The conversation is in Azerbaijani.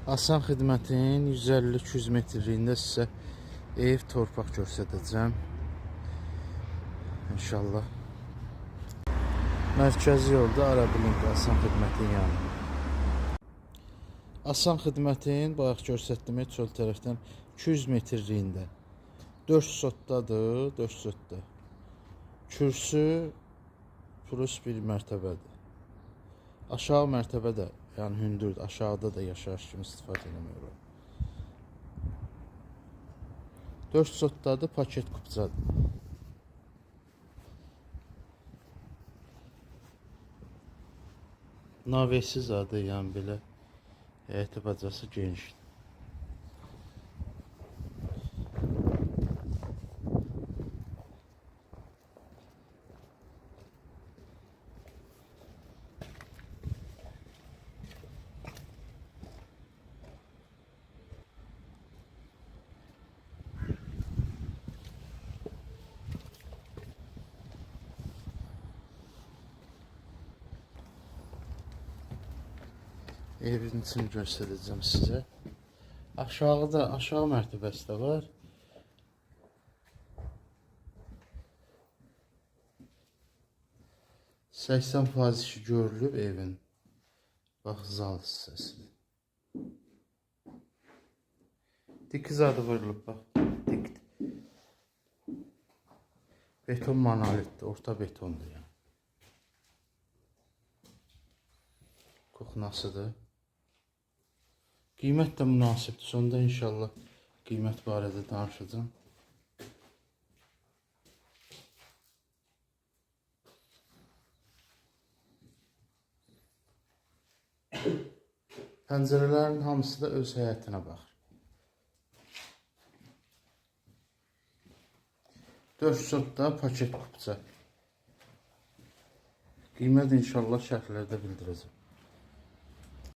Asan Xidmətin 150-200 metrliyində sizə ev, torpaq göstərəcəm. İnşallah. Mərkəzi yolda Arabilinq Asan Xidmətin yanında. Asan Xidmətin bayaq göstərdiyim çöl tərəfdən 200 metrliyində. 4 sotdadır, 4 sotda. Kürsü plus bir mərtəbədir. Aşağı mərtəbədə, yəni hündürdür, aşağıda da yaşayış kimi istifadə etmək olar. 4 sotdadır, paket kupçadır. Navesiz adı, yəni belə həyəti bacası genişdir. Evin içini göstərəcəm sizə. Aşağıda, aşağı mərtəbəsi də var. %80% işi görülüb evin. Bax, zal hissəsi. Dik zadı vurulub, bax. Dik. Beton monolitdir, orta betondur yəni. Kuxnasıdır. Qiymət də münasibdir. Sonda inşallah qiymət barədə danışacağım. Pəncərələrin hamısı da öz həyətinə baxır. 4 sotda paket kupça. Qiymət inşallah şərhlərdə bildirəcəm.